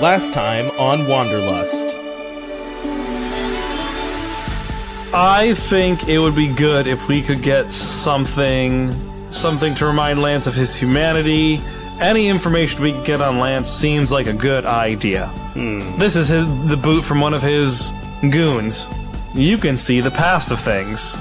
Last time on Wanderlust. I think it would be good if we could get something to remind Lance of his humanity. Any information we can get on Lance seems like a good idea. This is the boot from one of his goons. You can see the past of things.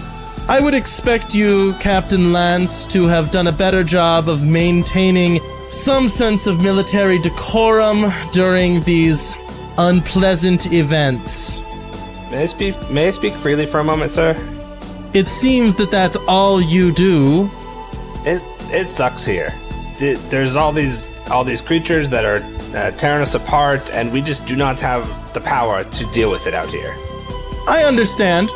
I would expect you, Captain Lance, to have done a better job of maintaining some sense of military decorum during these unpleasant events. May I speak freely for a moment, sir? It seems that that's all you do. It sucks here. There's all these creatures that are tearing us apart, and we just do not have the power to deal with it out here. I understand.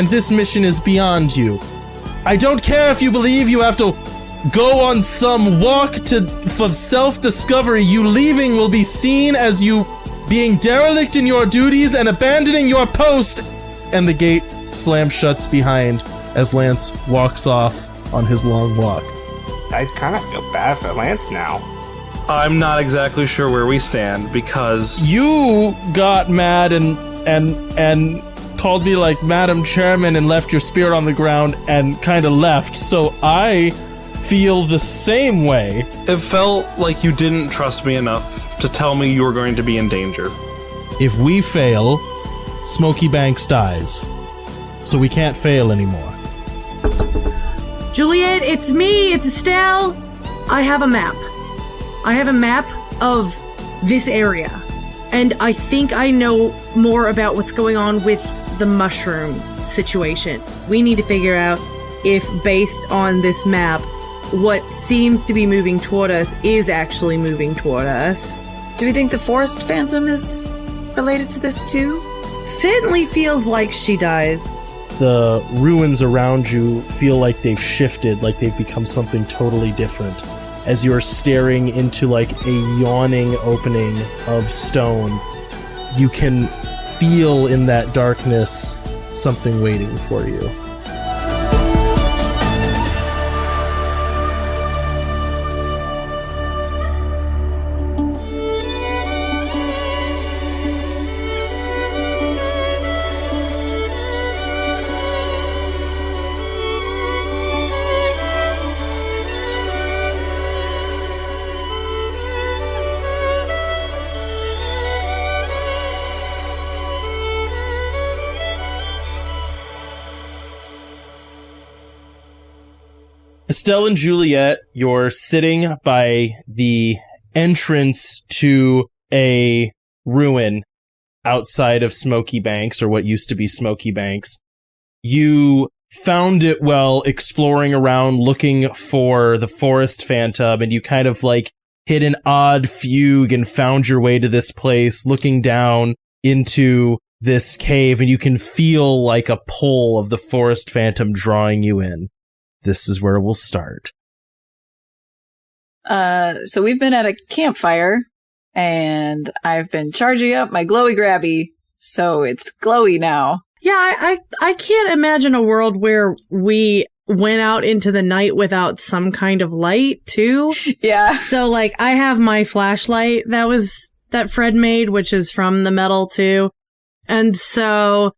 This mission is beyond you. I don't care if you believe you have to go on some walk for self-discovery. You leaving will be seen as you being derelict in your duties and abandoning your post. And the gate slams shuts behind as Lance walks off on his long walk. I kind of feel bad for Lance now. I'm not exactly sure where we stand because you got mad and called me like Madam Chairman and left your spear on the ground and kind of left. So I feel the same way. It felt like you didn't trust me enough to tell me you were going to be in danger. If we fail, Smoky Banks dies. So we can't fail anymore. Juliet, it's me, it's Estelle. I have a map. I have a map of this area. And I think I know more about what's going on with the mushroom situation. We need to figure out if, based on this map, what seems to be moving toward us is actually moving toward us. Do we think the forest phantom is related to this too? Certainly feels like she dies. The ruins around you feel like they've shifted, like they've become something totally different. As you're staring into like a yawning opening of stone, you can feel in that darkness something waiting for you. Estelle and Juliet, you're sitting by the entrance to a ruin outside of Smoky Banks, or what used to be Smoky Banks. You found it while exploring around looking for the forest phantom, and you kind of like hit an odd fugue and found your way to this place, looking down into this cave, and you can feel like a pull of the forest phantom drawing you in. This is where we'll start. So we've been at a campfire, and I've been charging up my glowy grabby, so it's glowy now. Yeah, I can't imagine a world where we went out into the night without some kind of light, too. Yeah. So, like, I have my flashlight that Fred made, which is from the metal, too. And so,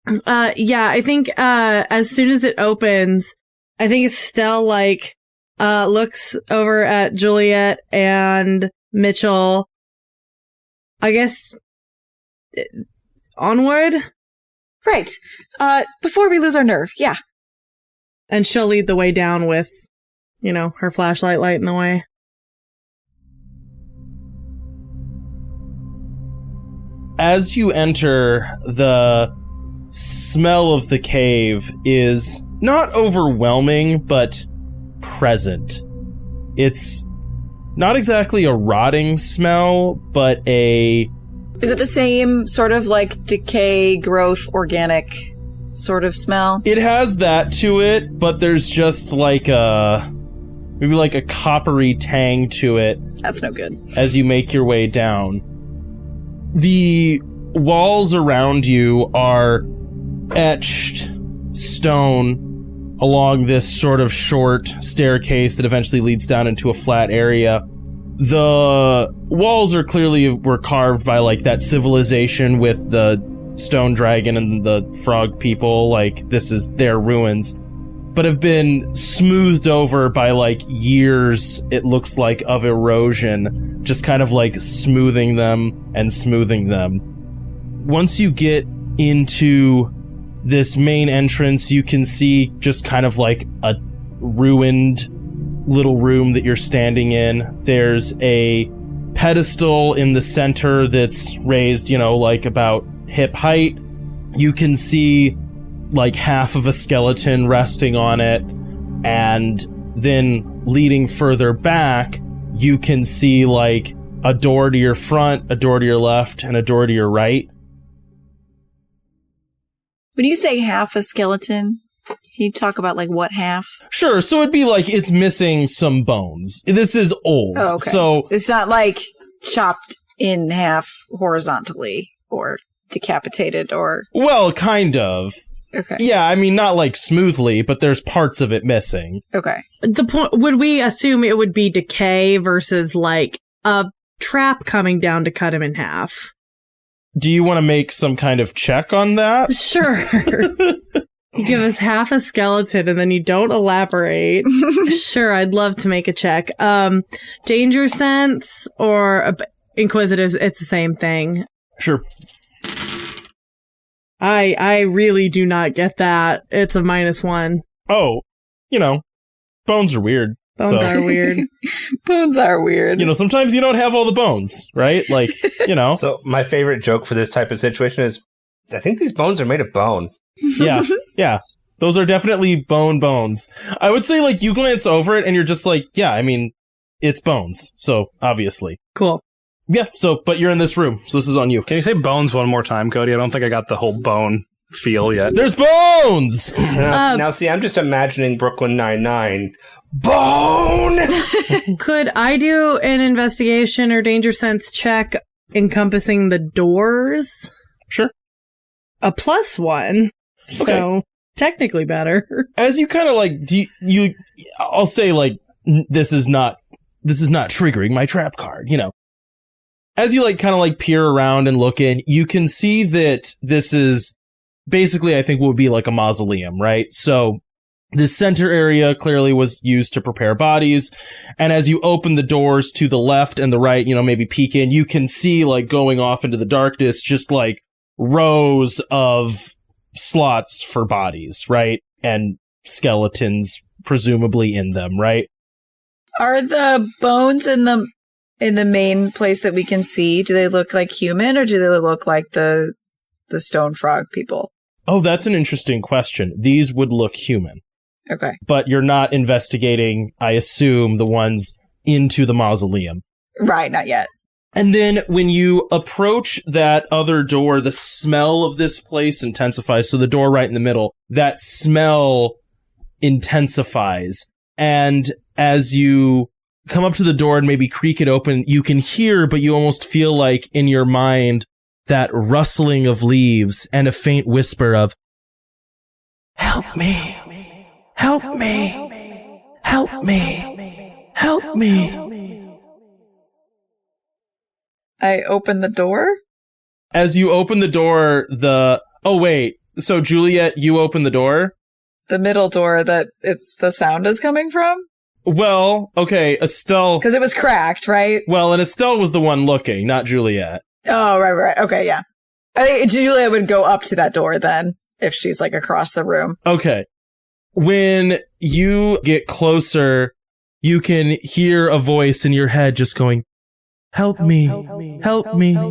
yeah, I think as soon as it opens, I think Estelle, like, looks over at Juliet and Mitchell. I guess, onward? Right. Before we lose our nerve, yeah. And she'll lead the way down with, her flashlight light in the way. As you enter, the smell of the cave is not overwhelming, but present. It's not exactly a rotting smell, but a... Is it the same sort of like decay, growth, organic sort of smell? It has that to it, but there's just like maybe like a coppery tang to it. That's no good. As you make your way down. The walls around you are etched stone along this sort of short staircase that eventually leads down into a flat area. The walls are clearly were carved by like that civilization with the stone dragon and the frog people, like this is their ruins, but have been smoothed over by like years, it looks like, of erosion, just kind of like smoothing them and smoothing them. Once you get into this main entrance, you can see just kind of like a ruined little room that you're standing in. There's a pedestal in the center that's raised, like about hip height. You can see like half of a skeleton resting on it, and then leading further back, you can see like a door to your front, a door to your left, and a door to your right. When you say half a skeleton, can you talk about like what half? Sure, so it'd be like it's missing some bones. This is old. Oh, okay. So it's not like chopped in half horizontally or decapitated or... Well, kind of. Okay. Yeah, I mean, not like smoothly, but there's parts of it missing. Okay. The point, would we assume it would be decay versus like a trap coming down to cut him in half? Do you want to make some kind of check on that? Sure. You give us half a skeleton and then you don't elaborate. Sure, I'd love to make a check. Danger sense or inquisitives, it's the same thing. Sure. I really do not get that. It's a -1. Oh, bones are weird. Bones are weird. Bones are weird. Sometimes you don't have all the bones, right? Like, So my favorite joke for this type of situation is, I think these bones are made of bone. Yeah. Those are definitely bones. I would say, like, you glance over it and you're just like, yeah, I mean, it's bones. So, obviously. Cool. Yeah, but you're in this room, so this is on you. Can you say bones one more time, Cody? I don't think I got the whole bone feel yet. There's bones! Now, see, I'm just imagining Brooklyn Nine-Nine. Bone! Could I do an investigation or danger sense check encompassing the doors? Sure. A +1. So, Okay. technically better. As you kind of like, I'll say like, this is not triggering my trap card, As you like kind of like peer around and look in, you can see that this is basically, I think, what would be like a mausoleum, right? So this center area clearly was used to prepare bodies. And as you open the doors to the left and the right, maybe peek in, you can see like going off into the darkness, just like rows of slots for bodies, right? And skeletons presumably in them, right? Are the bones in the main place that we can see, do they look like human or do they look like the stone frog people? Oh, that's an interesting question. These would look human. Okay. But you're not investigating, I assume, the ones into the mausoleum. Right, not yet. And then when you approach that other door, the smell of this place intensifies. So the door right in the middle, that smell intensifies. And as you come up to the door and maybe creak it open, you can hear, but you almost feel like in your mind, that rustling of leaves and a faint whisper of, "Help me, help me, help me, help me." I open the door? As you open the door, oh wait, so Juliet, you open the door? The middle door that the sound is coming from? Well, okay, Estelle... Because it was cracked, right? Well, and Estelle was the one looking, not Juliet. Oh, right. Okay, yeah. I think Julia would go up to that door then, if she's like across the room. Okay. When you get closer, you can hear a voice in your head just going, "Help me, help me,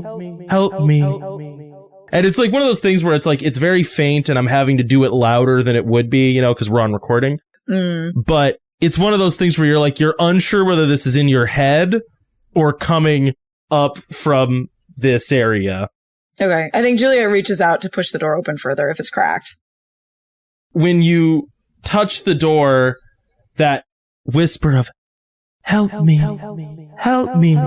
help me." And it's like one of those things where it's like, it's very faint and I'm having to do it louder than it would be, because we're on recording. But it's one of those things where you're unsure whether this is in your head or coming up from this area. Okay. I think Julia reaches out to push the door open further if it's cracked. When you touch the door, that whisper of, "Help me, help me,"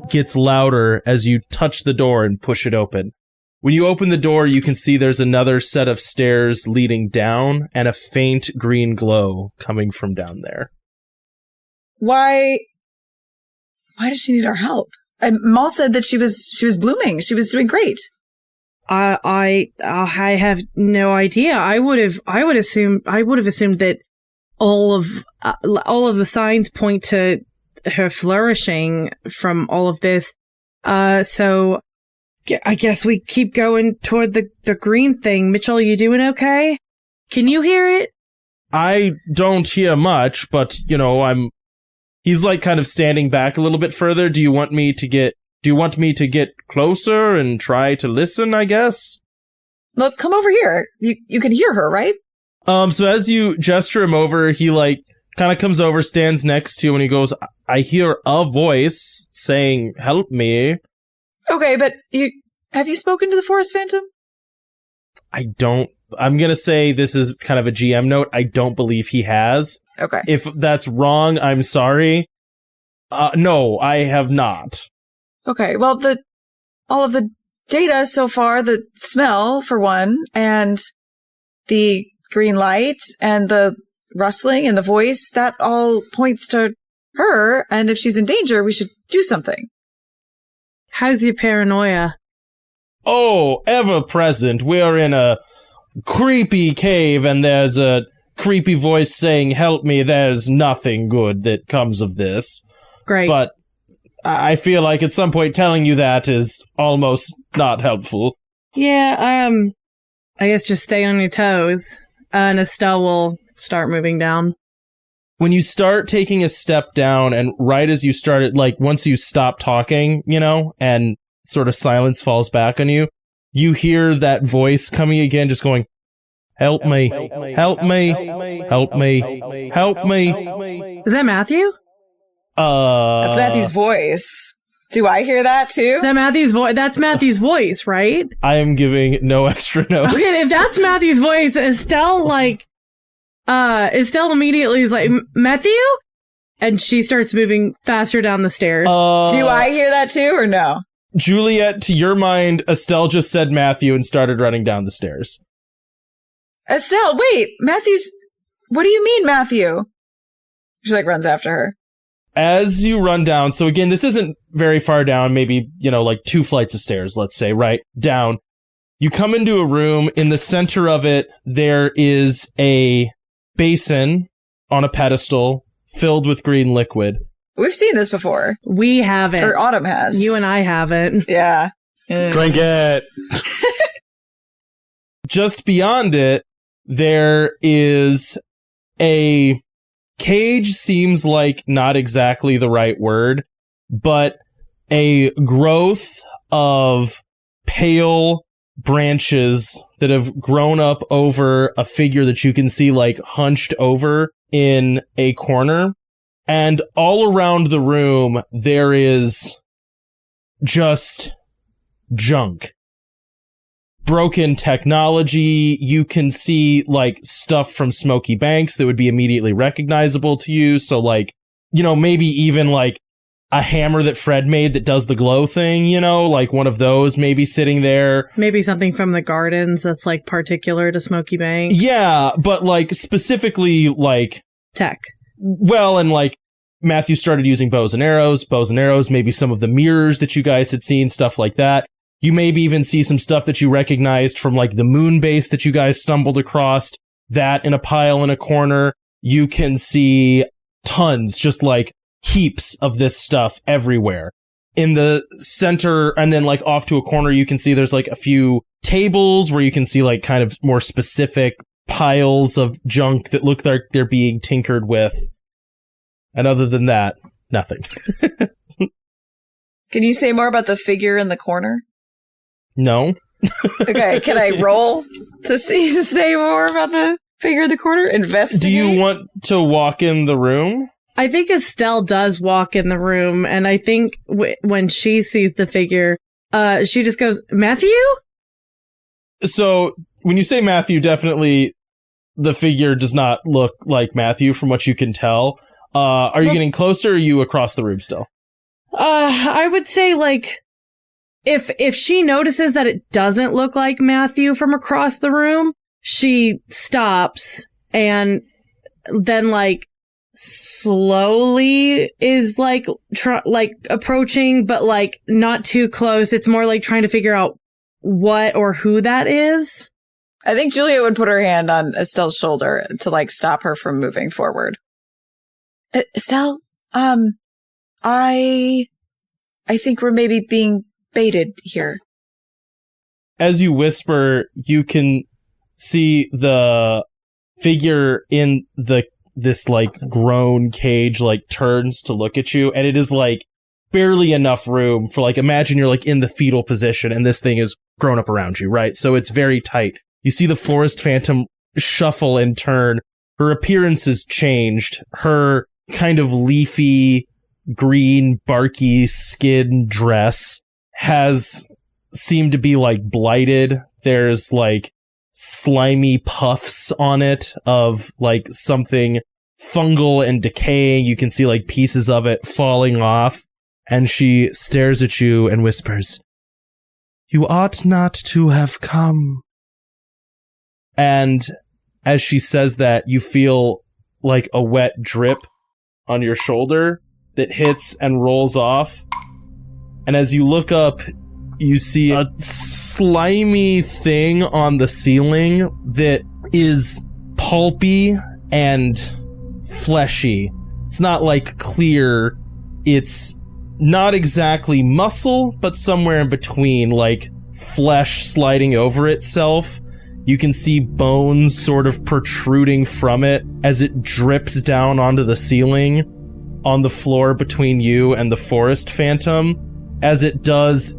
gets louder as you touch the door and push it open. When you open the door, you can see there's another set of stairs leading down and a faint green glow coming from down there. Why Why does she need our help? Maul said that she was blooming. She was doing great. I have no idea. I would have assumed that all of the signs point to her flourishing from all of this. So I guess we keep going toward the green thing. Mitchell, you doing okay? Can you hear it? I don't hear much, but, he's like kind of standing back a little bit further. Do you want me to get closer and try to listen, I guess? Look, come over here. You can hear her, right? So as you gesture him over, he like kind of comes over, stands next to you, and he goes, I hear a voice saying, help me. Okay, but have you spoken to the Forest Phantom? I'm going to say this is kind of a GM note. I don't believe he has. Okay. If that's wrong, I'm sorry. No, I have not. Okay, well, all of the data so far, the smell, for one, and the green light, and the rustling, and the voice, that all points to her, and if she's in danger, we should do something. How's your paranoia? Oh, ever present. We're in a creepy cave, and there's a creepy voice saying, help me, there's nothing good that comes of this. Great. But I feel like at some point telling you that is almost not helpful. Yeah, I guess just stay on your toes. And Estelle will start moving down. When you start taking a step down, and right as you started, like once you stop talking, and sort of silence falls back on you, you hear that voice coming again, just going, help me, help me, help me, help me. Is that Matthew? That's Matthew's voice. Do I hear that too? Is that Matthew's voice? That's Matthew's voice, right? I am giving no extra notes. Okay, if that's Matthew's voice, Estelle immediately is like, Matthew? And she starts moving faster down the stairs. Do I hear that too, or no? Juliet, to your mind, Estelle just said Matthew and started running down the stairs. Estelle, wait, what do you mean, Matthew? She runs after her. As you run down, so again, this isn't very far down, maybe, 2 flights of stairs, let's say, right? Down. You come into a room. In the center of it, there is a basin on a pedestal filled with green liquid. We've seen this before. We haven't. Or Autumn has. You and I haven't. Yeah. Drink it. Just beyond it, there is a cage, seems like not exactly the right word, but a growth of pale branches that have grown up over a figure that you can see hunched over in a corner. And all around the room, there is just junk. Broken technology. You can see stuff from Smoky Banks that would be immediately recognizable to you. So maybe even a hammer that Fred made that does the glow thing, one of those maybe sitting there. Maybe something from the gardens that's particular to Smoky Banks. Yeah, but specifically tech. Well, and Matthew started using bows and arrows, maybe some of the mirrors that you guys had seen, stuff like that. You maybe even see some stuff that you recognized from the moon base that you guys stumbled across, that in a pile in a corner. You can see tons, just heaps of this stuff everywhere. In the center, and then off to a corner, you can see there's a few tables where you can see kind of more specific piles of junk that look like they're being tinkered with. And other than that, nothing. Can you say more about the figure in the corner? No. Okay, can I roll to say more about the figure in the corner? Investigate? Do you want to walk in the room? I think Estelle does walk in the room, and I think when she sees the figure, she just goes, Matthew? So, when you say Matthew, definitely the figure does not look like Matthew from what you can tell. Are you getting closer, or are you across the room still? I would say, if she notices that it doesn't look like Matthew from across the room, she stops and then slowly is like approaching, but like not too close. It's more like trying to figure out what or who that is. I think Juliet would put her hand on Estelle's shoulder to like stop her from moving forward. Estelle, I think we're maybe being baited here. As you whisper, you can see the figure in this like grown cage like turns to look at you, and it is like barely enough room for like, imagine you're like in the fetal position and this thing is grown up around you, right? So it's very tight. You see the forest phantom shuffle and turn. Her appearance has changed. Her kind of leafy, green, barky skin dress has seemed to be like blighted. There's like slimy puffs on it of like something fungal and decaying. You can see like pieces of it falling off. And she stares at you and whispers, "You ought not to have come." And as she says that, you feel like a wet drip on your shoulder that hits and rolls off. And as you look up, you see a slimy thing on the ceiling that is pulpy and fleshy. It's not like clear. It's not exactly muscle, but somewhere in between, like flesh sliding over itself. You can see bones sort of protruding from it as it drips down onto the ceiling on the floor between you and the forest phantom. As it does,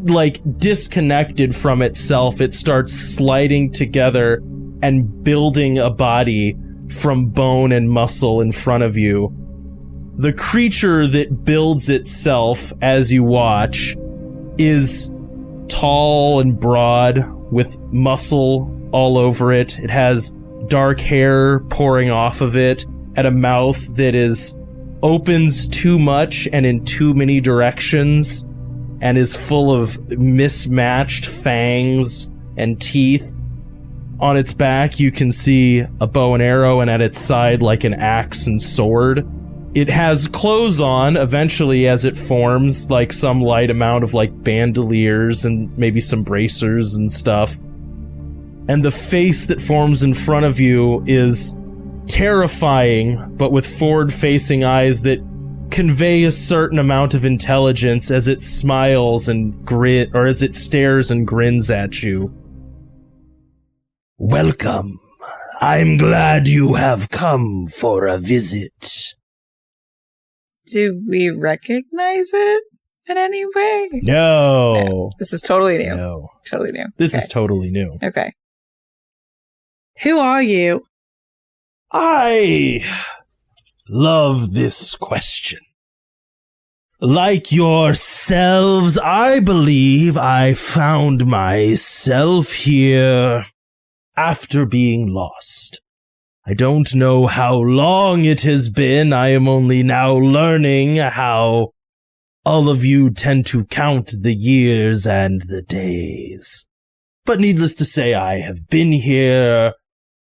like disconnected from itself, it starts sliding together and building a body from bone and muscle in front of you. The creature that builds itself as you watch is tall and broad with muscle all over it. It has dark hair pouring off of it and a mouth that opens too much and in too many directions and is full of mismatched fangs and teeth. On its back, you can see a bow and arrow, and at its side, like an axe and sword. It has clothes on, eventually, as it forms, like some light amount of like bandoliers and maybe some bracers and stuff. And the face that forms in front of you is terrifying, but with forward-facing eyes that convey a certain amount of intelligence as it smiles and as it stares and grins at you. "Welcome. I'm glad you have come for a visit." Do we recognize it in any way? No. This is totally new. No. Totally new. This is totally new. Okay. Who are you? I love this question. Like yourselves, I believe I found myself here after being lost. I don't know how long it has been. I am only now learning how all of you tend to count the years and the days. But needless to say, I have been here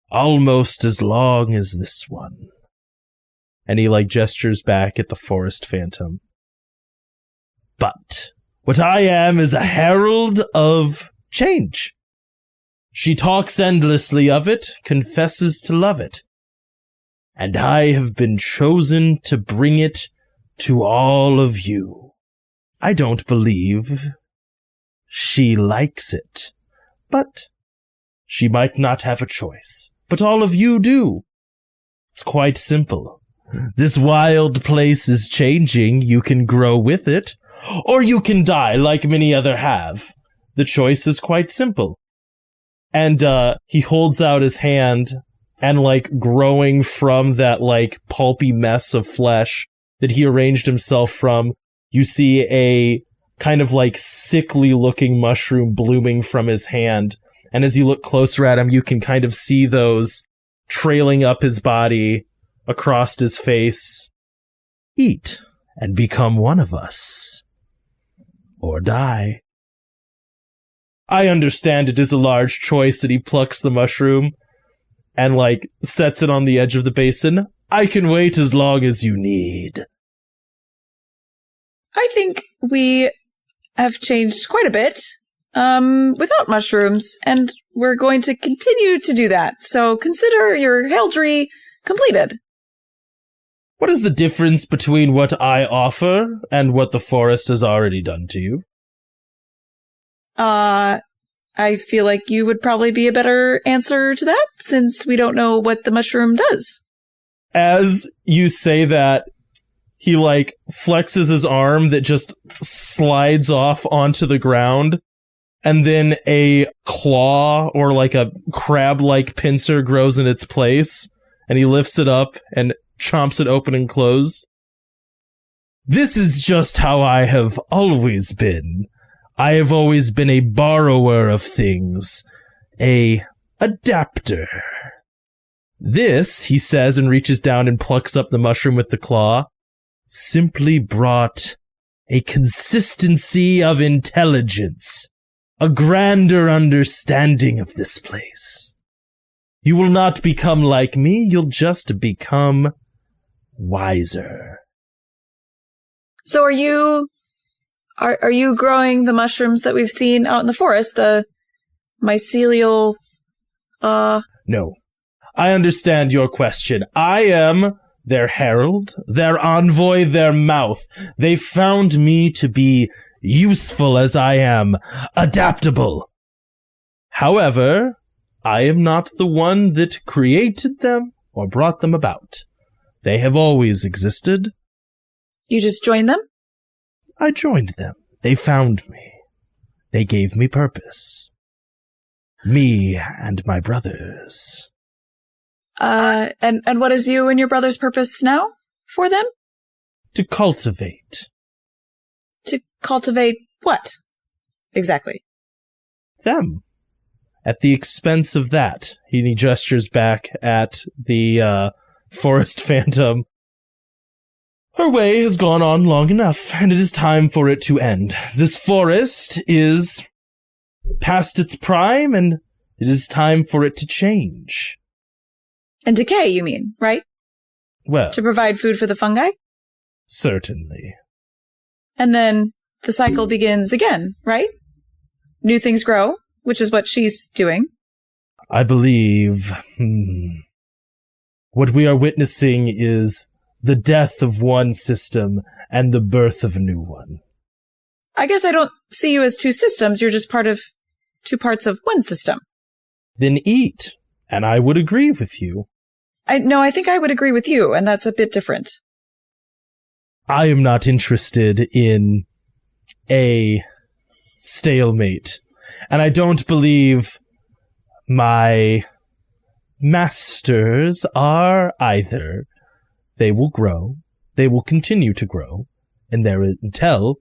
almost as long as this one. And he like gestures back at the forest phantom. But what I am is a herald of change. She talks endlessly of it, confesses to love it. And I have been chosen to bring it to all of you. I don't believe she likes it, but she might not have a choice. But all of you do. It's quite simple. This wild place is changing. You can grow with it, or you can die like many other have. The choice is quite simple. And he holds out his hand, and like growing from that like pulpy mess of flesh that he arranged himself from, you see a kind of like sickly looking mushroom blooming from his hand. And as you look closer at him, you can kind of see those trailing up his body across his face. Eat and become one of us. Or die. I understand it is a large choice, and he plucks the mushroom and like sets it on the edge of the basin. I can wait as long as you need. I think we have changed quite a bit without mushrooms, and we're going to continue to do that. So consider your heraldry completed. What is the difference between what I offer and what the forest has already done to you? I feel like you would probably be a better answer to that, since we don't know what the mushroom does. As you say that, he, flexes his arm that just slides off onto the ground, and then a claw or, a crab-like pincer grows in its place, and he lifts it up and chomps it open and closed. This is just how I have always been. I have always been a borrower of things, a adapter. This, he says, and reaches down and plucks up the mushroom with the claw, simply brought a consistency of intelligence, a grander understanding of this place. You will not become like me, you'll just become wiser. So are you growing the mushrooms that we've seen out in the forest, the mycelial, No. I understand your question. I am their herald, their envoy, their mouth. They found me to be useful as I am, adaptable. However, I am not the one that created them or brought them about. They have always existed. You just joined them? I joined them. They found me. They gave me purpose. Me and my brothers. And what is you and your brother's purpose now for them? To cultivate. To cultivate what? Exactly. Them. At the expense of that, he gestures back at the forest phantom. Her way has gone on long enough, and it is time for it to end. This forest is past its prime, and it is time for it to change. And decay, you mean, right? Well, To provide food for the fungi? certainly. And then the cycle begins again, right? New things grow, which is what she's doing. I believe what we are witnessing is the death of one system and the birth of a new one. I guess I don't see you as two systems. You're just part of two parts of one system. Then eat, and I would agree with you. I think I would agree with you, and that's a bit different. I am not interested in a stalemate, and I don't believe my masters are either. They will grow, they will continue to grow, and until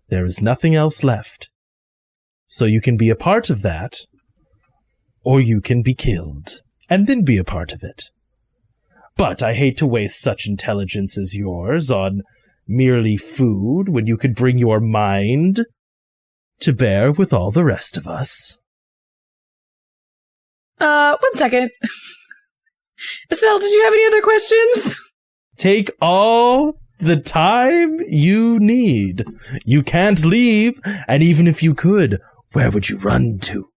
there is nothing else left. So you can be a part of that, or you can be killed, and then be a part of it. But I hate to waste such intelligence as yours on merely food when you could bring your mind to bear with all the rest of us. 1 second. Estelle, did you have any other questions? Take all the time you need. You can't leave, and even if you could, where would you run to?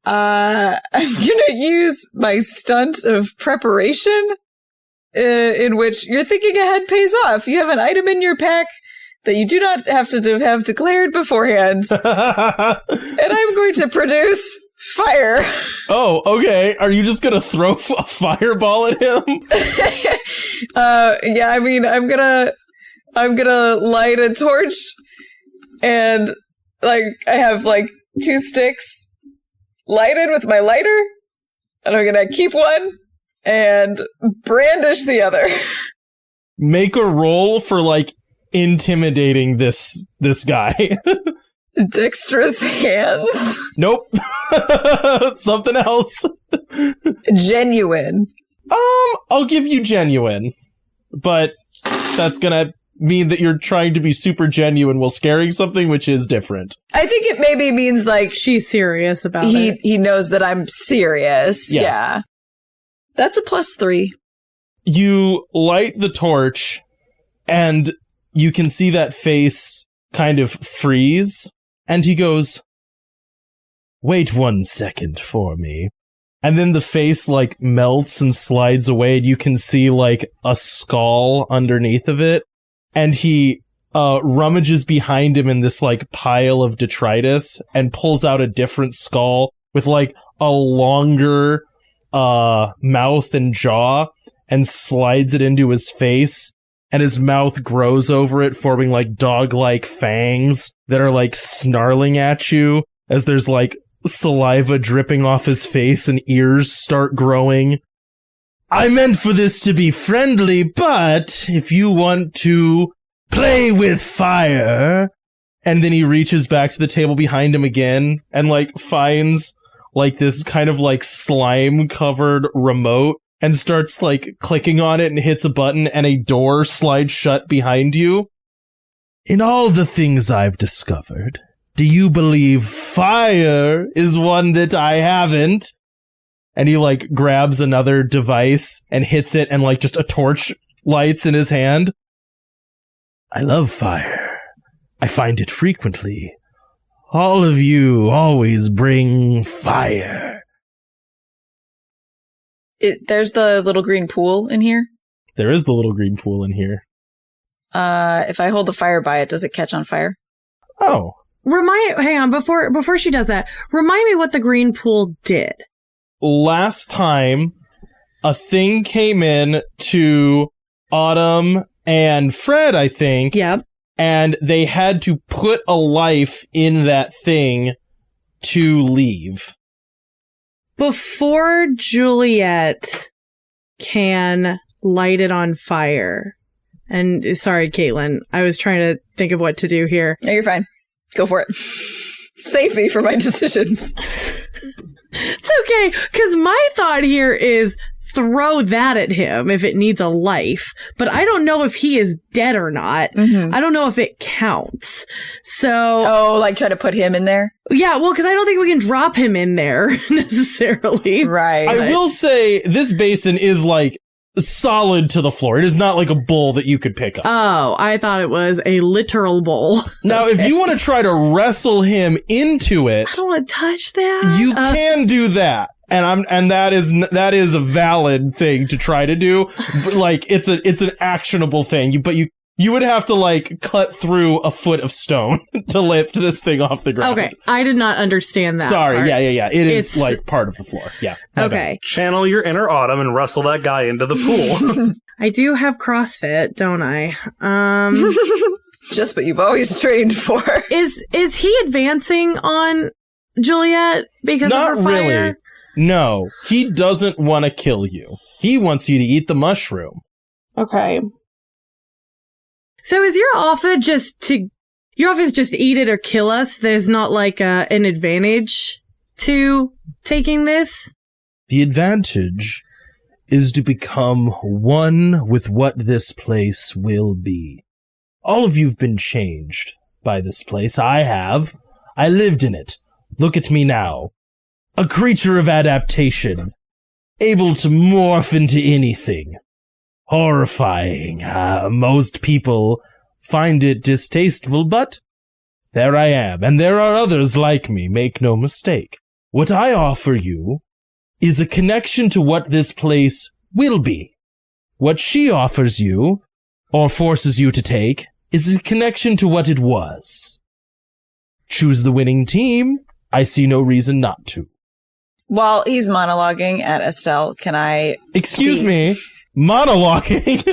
I'm gonna use my stunt of preparation, in which you're thinking ahead pays off. You have an item in your pack that you do not have to have declared beforehand. And I'm going to produce fire. Oh, okay. Are you just gonna throw a fireball at him? Yeah, I mean, I'm gonna light a torch, and I have 2 sticks lighted with my lighter, and I'm gonna keep one and brandish the other. Make a roll for intimidating this guy. Dexterous hands. Nope. Something else. Genuine. I'll give you genuine, but that's gonna mean that you're trying to be super genuine while scaring something, which is different. I think it maybe means She's serious about it. he knows that I'm serious. Yeah. That's a +3. you light the torch, and you can see that face kind of freeze, and he goes, "Wait 1 second for me." And then the face, like, melts and slides away, and you can see, like, a skull underneath of it, and he rummages behind him in this, like, pile of detritus, and pulls out a different skull with, like, a longer mouth and jaw, and slides it into his face, and his mouth grows over it, forming, like, dog-like fangs that are, like, snarling at you as there's, like, saliva dripping off his face and ears start growing. "I meant for this to be friendly, but if you want to play with fire..." And then he reaches back to the table behind him again and, like, finds, like, this kind of, like, slime-covered remote and starts, like, clicking on it and hits a button, and a door slides shut behind you. "In all the things I've discovered, do you believe fire is one that I haven't?" And he, like, grabs another device and hits it, and, like, just a torch lights in his hand. "I love fire. I find it frequently. All of you always bring fire." There's the little green pool in here. There is the little green pool in here. If I hold the fire by it, does it catch on fire? Oh. Hang on, before she does that, remind me what the green pool did. Last time, a thing came in to Autumn and Fred, I think. Yep. And they had to put a life in that thing to leave. Before Juliet can light it on fire, and sorry, Caitlin, I was trying to think of what to do here. No, you're fine. Go for it. Save me from my decisions. It's okay, because my thought here is throw that at him if it needs a life, but I don't know if he is dead or not. Mm-hmm. I don't know if it counts. So... Oh, like try to put him in there? Yeah, well, because I don't think we can drop him in there necessarily. Right. I will say this basin is, like, solid to the floor. It is not like a bowl that you could pick up. Oh, I thought it was a literal bowl. Now, if you want to try to wrestle him into it... I don't want to touch that. You can do that. And that is a valid thing to try to do. But, like, it's an actionable thing. But you would have to, like, cut through a foot of stone to lift this thing off the ground. Okay, I did not understand that. Sorry, part. Yeah. It's like part of the floor. Yeah. Okay. Channel your inner Autumn and wrestle that guy into the pool. I do have CrossFit, don't I? Just what you've always trained for. Is he advancing on Juliet because Not of her fire? really. No, he doesn't want to kill you. He wants you to eat the mushroom. Okay. So is your offer just eat it or kill us? There's not like an advantage to taking this? The advantage is to become one with what this place will be. All of you've been changed by this place. I have. I lived in it. Look at me now. A creature of adaptation, able to morph into anything. Horrifying. Most people find it distasteful, but there I am, and there are others like me, make no mistake. What I offer you is a connection to what this place will be. What she offers you, or forces you to take, is a connection to what it was. Choose the winning team. I see no reason not to. While he's monologuing at Estelle, can I... Excuse me. Monologuing?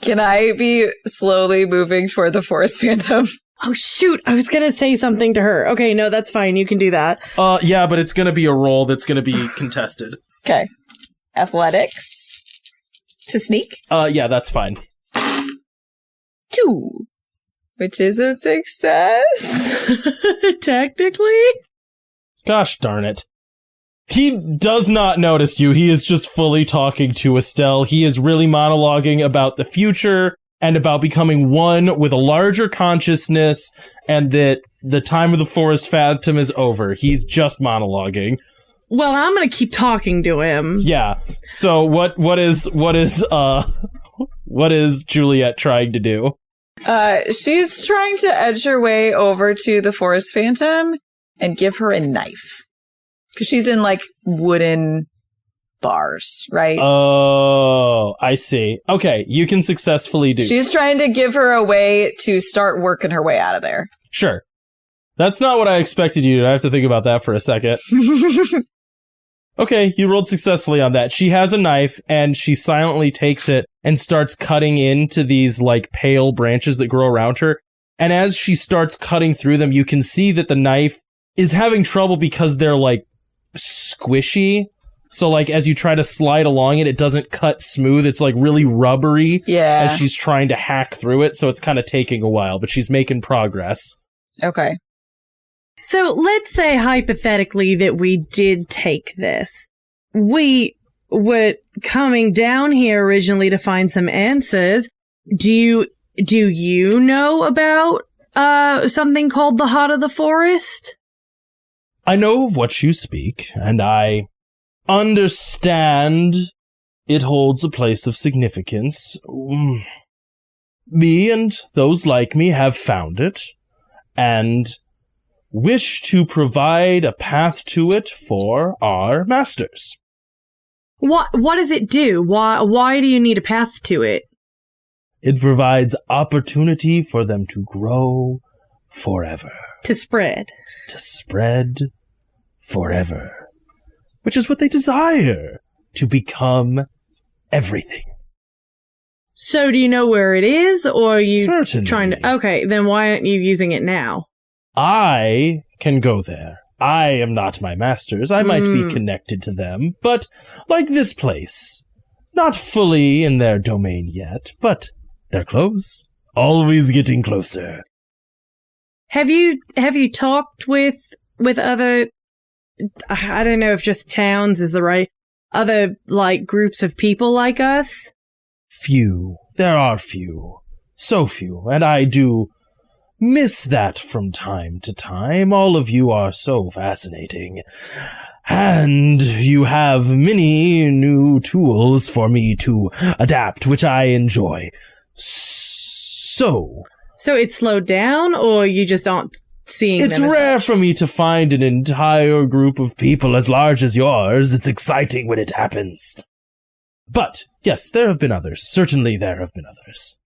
Can I be slowly moving toward the forest phantom? Oh, shoot. I was going to say something to her. Okay, no, that's fine. You can do that. Yeah, but it's going to be a roll that's going to be contested. Okay. Athletics. To sneak? Yeah, that's fine. 2. Which is a success. Technically? Gosh darn it. He does not notice you. He is just fully talking to Estelle. He is really monologuing about the future and about becoming one with a larger consciousness and that the time of the forest phantom is over. He's just monologuing. Well, I'm gonna keep talking to him. Yeah. So what is Juliet trying to do? She's trying to edge her way over to the Forest Phantom and give her a knife. Because she's in, like, wooden bars, right? Oh, I see. Okay, you can successfully do. She's trying to give her a way to start working her way out of there. Sure. That's not what I expected you to do. I have to think about that for a second. Okay, you rolled successfully on that. She has a knife, and she silently takes it and starts cutting into these, like, pale branches that grow around her. And as she starts cutting through them, you can see that the knife is having trouble because they're, like, squishy. So, like, as you try to slide along it, it doesn't cut smooth. It's, like, really rubbery as she's trying to hack through it. So it's kind of taking a while, but she's making progress. Okay. So let's say hypothetically that we did take this. We were coming down here originally to find some answers. Do you know about something called the Heart of the Forest? I know of what you speak, and I understand it holds a place of significance. Me and those like me have found it, and wish to provide a path to it for our masters. What does it do? Why do you need a path to it? It provides opportunity for them to grow forever. To spread. To spread forever. Which is what they desire. To become everything. So do you know where it is, or are you Certainly. trying to... Okay, then why aren't you using it now? I can go there. I am not my masters. I might be connected to them, but like this place, not fully in their domain yet, but they're close. Always getting closer. Have you talked with other, I don't know if just towns is the right, other, like, groups of people like us? Few. There are few. So few. And I do miss that from time to time. All of you are so fascinating. And you have many new tools for me to adapt, which I enjoy. So it's slowed down, or you just aren't seeing them? It's rare for me to find an entire group of people as large as yours. It's exciting when it happens. But, yes, there have been others. Certainly there have been others.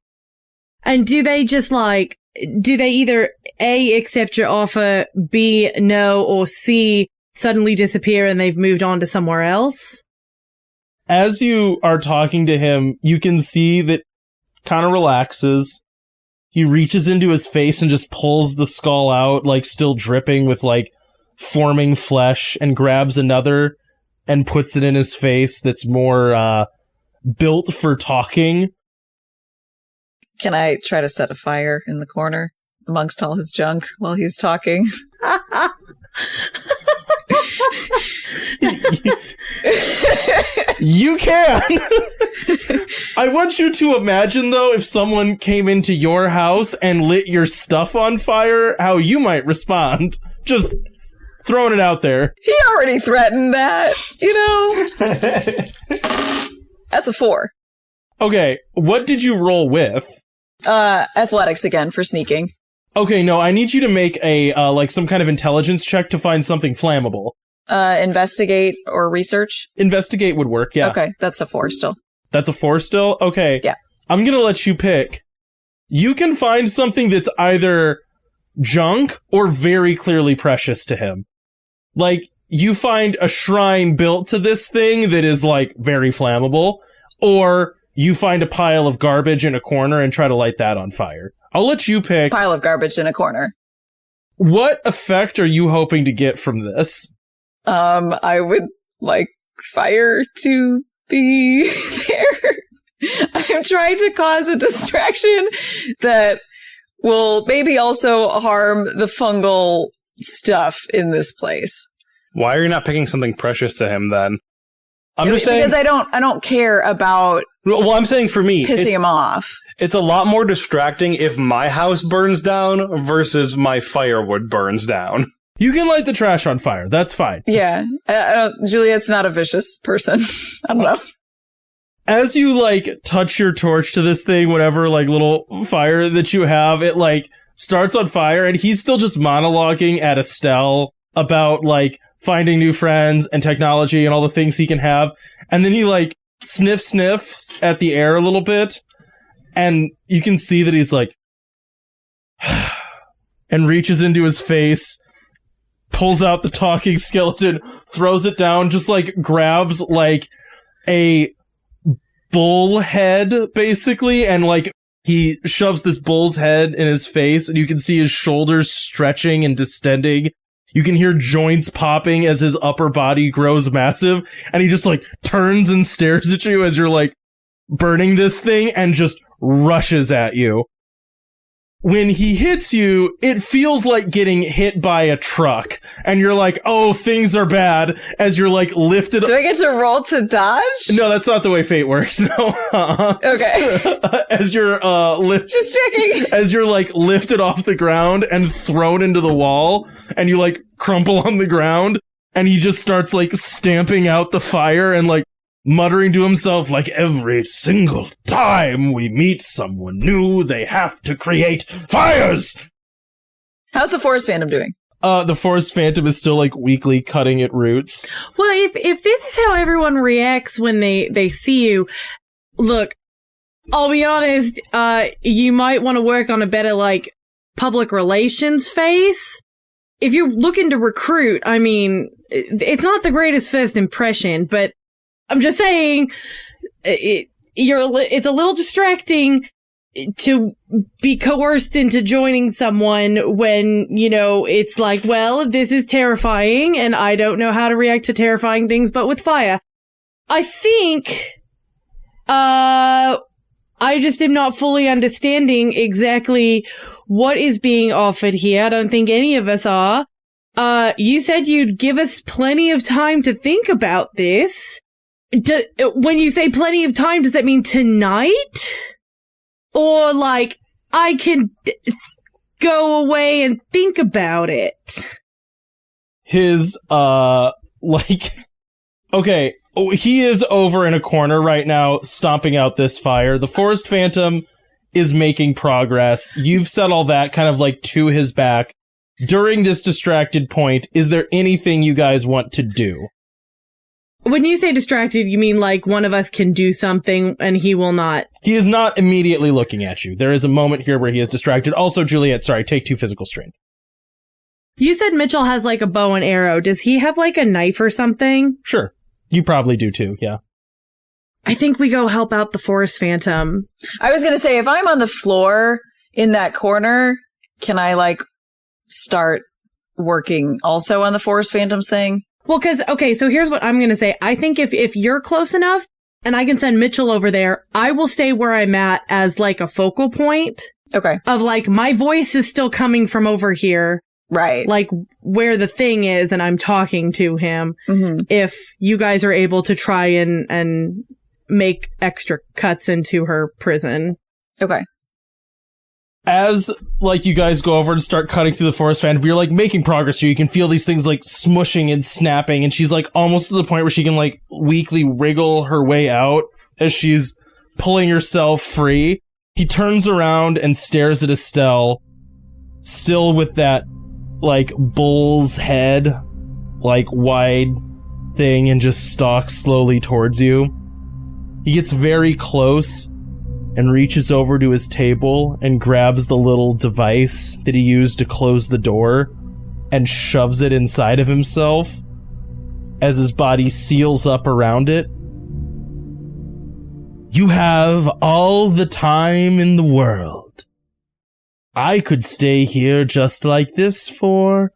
And do they just, like, do they either A, accept your offer, B, no, or C, suddenly disappear and they've moved on to somewhere else? As you are talking to him, you can see that kind of relaxes. He reaches into his face and just pulls the skull out, like still dripping with like forming flesh, and grabs another and puts it in his face that's more built for talking. Can I try to set a fire in the corner amongst all his junk while he's talking? You can! I want you to imagine, though, if someone came into your house and lit your stuff on fire, how you might respond. Just throwing it out there. He already threatened that, you know? That's a 4. Okay, what did you roll with? Athletics again for sneaking. Okay, no, I need you to make a, like, some kind of intelligence check to find something flammable. Investigate or research? Investigate would work, yeah. Okay, that's a 4 still. That's a 4 still? Okay. Yeah. I'm gonna let you pick. You can find something that's either junk or very clearly precious to him. Like, you find a shrine built to this thing that is, like, very flammable, or you find a pile of garbage in a corner and try to light that on fire. I'll let you pick. Pile of garbage in a corner. What effect are you hoping to get from this? I would like fire to be there. I'm trying to cause a distraction that will maybe also harm the fungal stuff in this place. Why are you not picking something precious to him then? I'm just saying, because I don't care about. Well, I'm saying for me, pissing him off. It's a lot more distracting if my house burns down versus my firewood burns down. You can light the trash on fire. That's fine. Yeah. Juliet's not a vicious person. I don't know. As you, like, touch your torch to this thing, whatever, like, little fire that you have, it, like, starts on fire, and he's still just monologuing at Estelle about, like, finding new friends and technology and all the things he can have. And then he, like, sniffs at the air a little bit, and you can see that he's like, and reaches into his face, pulls out the talking skeleton, throws it down, just, like, grabs, like, a bull head, basically, and, like, he shoves this bull's head in his face, and you can see his shoulders stretching and distending. You can hear joints popping as his upper body grows massive, and he just, like, turns and stares at you as you're, like, burning this thing, and just rushes at you. When he hits you, it feels like getting hit by a truck, and you're like, oh, things are bad, as you're, like, lifted... Do I get to roll to dodge? No, that's not the way fate works, no. Okay. As you're, Just checking. As you're, like, lifted off the ground and thrown into the wall, and you, like, crumple on the ground, and he just starts, like, stamping out the fire and, like, muttering to himself, like, every single time we meet someone new, they have to create fires! How's the Forest Phantom doing? The Forest Phantom is still, like, weakly cutting at roots. Well, if this is how everyone reacts when they see you, look, I'll be honest, you might want to work on a better, like, public relations face. If you're looking to recruit, I mean, it's not the greatest first impression, but I'm just saying, it's a little distracting to be coerced into joining someone when, you know, it's like, well, this is terrifying and I don't know how to react to terrifying things but with fire. I think, I just am not fully understanding exactly what is being offered here. I don't think any of us are. You said you'd give us plenty of time to think about this. When you say plenty of time, does that mean tonight? Or, like, I can go away and think about it? His, like... Okay, he is over in a corner right now, stomping out this fire. The Forest Phantom is making progress. You've said all that kind of, like, to his back. During this distracted point, is there anything you guys want to do? When you say distracted, you mean like one of us can do something and he will not? He is not immediately looking at you. There is a moment here where he is distracted. Also, Juliet, sorry, take 2 physical strain. You said Mitchell has like a bow and arrow. Does he have like a knife or something? Sure. You probably do too, yeah. I think we go help out the Forest Phantom. I was going to say, if I'm on the floor in that corner, can I like start working also on the Forest Phantoms thing? Well, because, okay, so here's what I'm going to say. I think if you're close enough and I can send Mitchell over there, I will stay where I'm at as like a focal point. Okay. Of like, my voice is still coming from over here. Right. Like where the thing is and I'm talking to him. Mm-hmm. If you guys are able to try and make extra cuts into her prison. Okay. As, like, you guys go over and start cutting through the Forest Phantom, you're, like, making progress here. You can feel these things, like, smushing and snapping, and she's, like, almost to the point where she can, like, weakly wriggle her way out as she's pulling herself free. He turns around and stares at Estelle, still with that, like, bull's head, like, wide thing, and just stalks slowly towards you. He gets very close and reaches over to his table and grabs the little device that he used to close the door and shoves it inside of himself as his body seals up around it. You have all the time in the world. I could stay here just like this for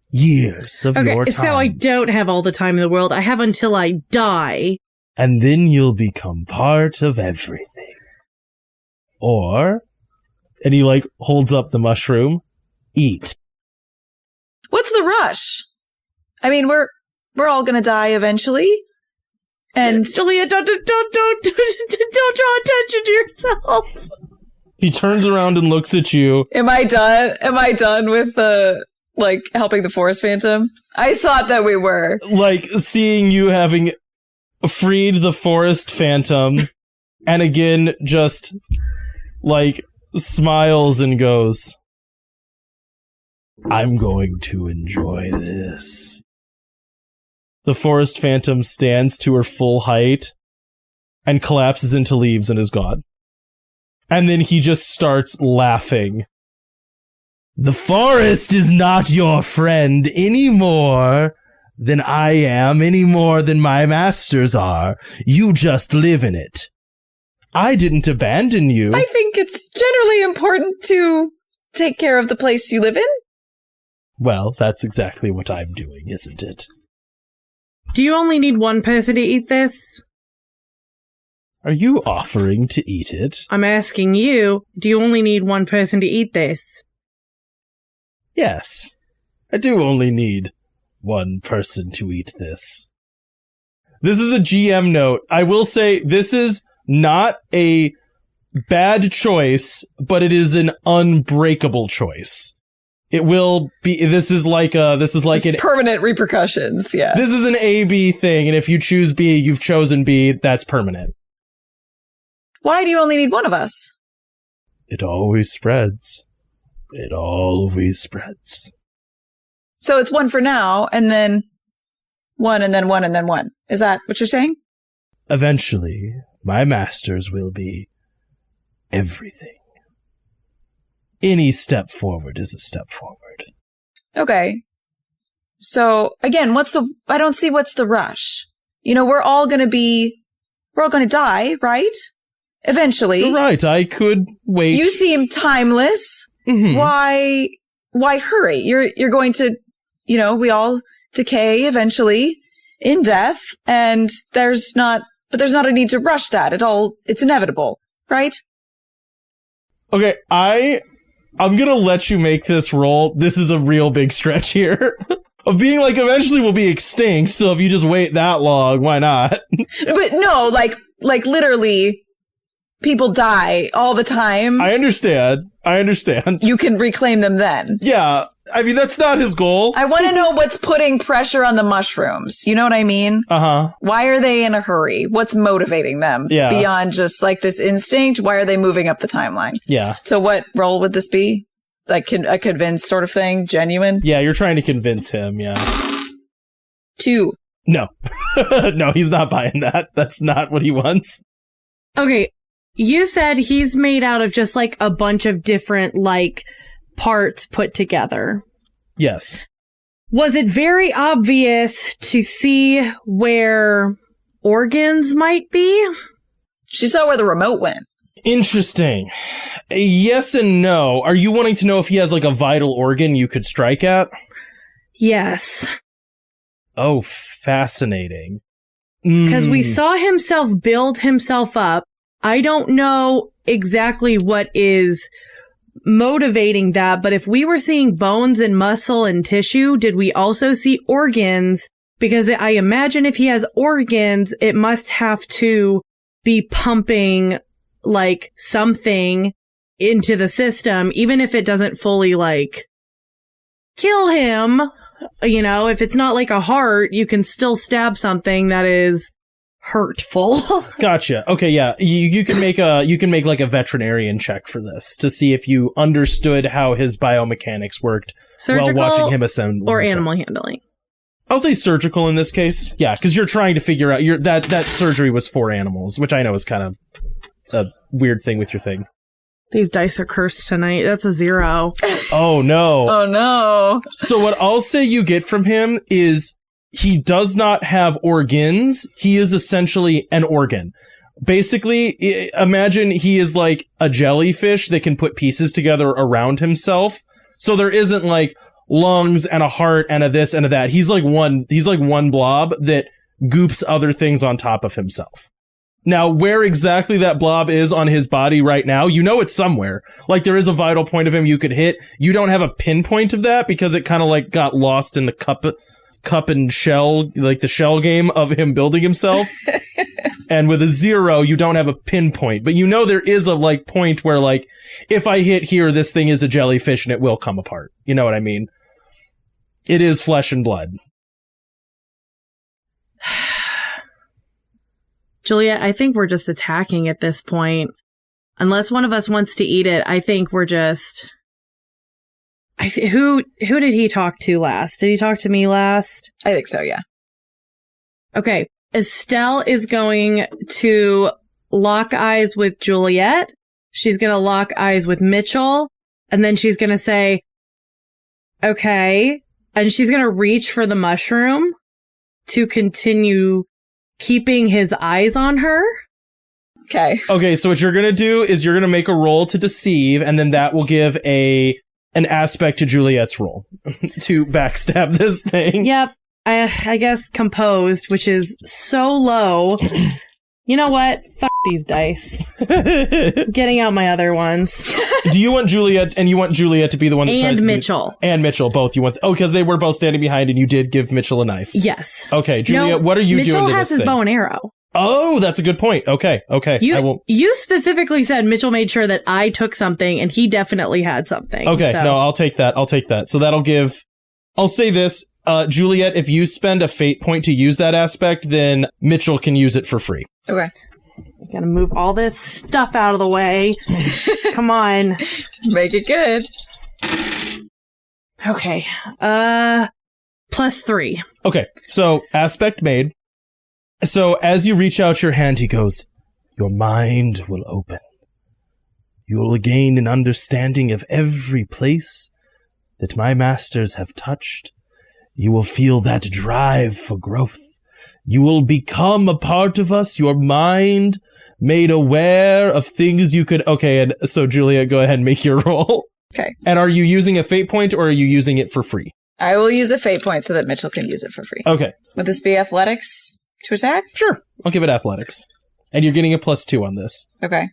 years of your time. So I don't have all the time in the world. I have until I die. And then you'll become part of everything. Or, and he, like, holds up the mushroom, eat. What's the rush? I mean, we're all gonna die eventually. And Juliet, don't draw attention to yourself. He turns around and looks at you. Am I done with the Like, helping the forest phantom? I thought that we were. Like, seeing you having freed the forest phantom, and again, just, like, smiles and goes, I'm going to enjoy this. The forest phantom stands to her full height and collapses into leaves and is gone. And then he just starts laughing. The forest is not your friend any more than I am, any more than my masters are. You just live in it. I didn't abandon you. I think it's generally important to take care of the place you live in. Well, that's exactly what I'm doing, isn't it? Do you only need one person to eat this? Are you offering to eat it? I'm asking you, do you only need one person to eat this? Yes. I do only need one person to eat this. This is a GM note. I will say this is not a bad choice, but it is an unbreakable choice. It will be, this is like an permanent repercussions, yeah. This is an A-B thing, and if you choose B, you've chosen B, that's permanent. Why do you only need one of us? It always spreads. It always spreads. So it's one for now, and then one, and then one, and then one. Is that what you're saying? Eventually, my masters will be everything. Any step forward is a step forward. Okay. So, again, I don't see what's the rush. You know, we're all gonna die, right? Eventually. You're right, I could wait. You seem timeless. Mm-hmm. Why hurry? You're going to, we all decay eventually in death, and there's not a need to rush that at all. It's inevitable, right? Okay, I'm gonna let you make this roll. This is a real big stretch here. Of being like, eventually we'll be extinct, so if you just wait that long, why not? But no, like literally, people die all the time. I understand. You can reclaim them then. Yeah, I mean, that's not his goal. I want to know what's putting pressure on the mushrooms. You know what I mean? Uh-huh. Why are they in a hurry? What's motivating them? Yeah. Beyond just like this instinct, why are they moving up the timeline? Yeah. So what role would this be? Like a convinced sort of thing? Genuine? Yeah, you're trying to convince him, yeah. 2. No. No, he's not buying that. That's not what he wants. Okay, you said he's made out of just like a bunch of different like parts put together. Yes. Was it very obvious to see where organs might be? She saw where the remote went. Interesting. Yes and no. Are you wanting to know if he has like a vital organ you could strike at? Yes. Oh, fascinating. Because we saw himself build himself up. I don't know exactly what is motivating that, but if we were seeing bones and muscle and tissue, did we also see organs? Because I imagine if he has organs, it must have to be pumping like something into the system, even if it doesn't fully like kill him. If it's not like a heart, you can still stab something that is hurtful. Gotcha. Okay, yeah. You can make like a veterinarian check for this to see if you understood how his biomechanics worked Surgical while watching him assemble. Or animal handling. I'll say surgical in this case. Yeah, because you're trying to figure out that surgery was for animals, which I know is kind of a weird thing with your thing. These dice are cursed tonight. That's a 0. Oh no. Oh no. So what I'll say you get from him is he does not have organs. He is essentially an organ. Basically, imagine he is like a jellyfish that can put pieces together around himself. So there isn't like lungs and a heart and a this and a that. He's like one blob that goops other things on top of himself. Now, where exactly that blob is on his body right now, it's somewhere. Like, there is a vital point of him you could hit. You don't have a pinpoint of that because it kind of like got lost in the cup and shell, like the shell game of him building himself. And with a 0, you don't have a pinpoint. But there is a like point where like, if I hit here, this thing is a jellyfish and it will come apart. You know what I mean? It is flesh and blood. Juliet, I think we're just attacking at this point. Unless one of us wants to eat it, I think we're just... Who did he talk to last? Did he talk to me last? I think so, yeah. Okay. Estelle is going to lock eyes with Juliet. She's going to lock eyes with Mitchell. And then she's going to say, okay. And she's going to reach for the mushroom to continue keeping his eyes on her. Okay. Okay, so what you're going to do is you're going to make a roll to deceive, and then that will give an aspect to Juliet's roll to backstab this thing. Yep. I guess composed, which is so low. You know what? Fuck these dice. I'm getting out my other ones. Do you want Juliet, and you want Juliet to be the one that tries And to Mitchell. And Mitchell, both. You want... because they were both standing behind, and you did give Mitchell a knife. Yes. Okay, Juliet, No, what are you Mitchell doing to has this his thing? bow and arrow. Oh, that's a good point. Okay. You specifically said Mitchell made sure that I took something, and he definitely had something. Okay, so. no, I'll take that. So that'll give... I'll say this, Juliet, if you spend a fate point to use that aspect, then Mitchell can use it for free. Okay. Gotta move all this stuff out of the way. Come on. Make it good. Okay. +3. Okay, so aspect made. So as you reach out your hand, he goes, your mind will open. You will gain an understanding of every place that my masters have touched. You will feel that drive for growth. You will become a part of us, your mind made aware of things you could... Okay, and so Julia, go ahead and make your roll. Okay. And are you using a fate point, or are you using it for free? I will use a fate point so that Mitchell can use it for free. Okay. Would this be athletics to attack? Sure. I'll give it athletics. And you're getting a +2 on this. Okay.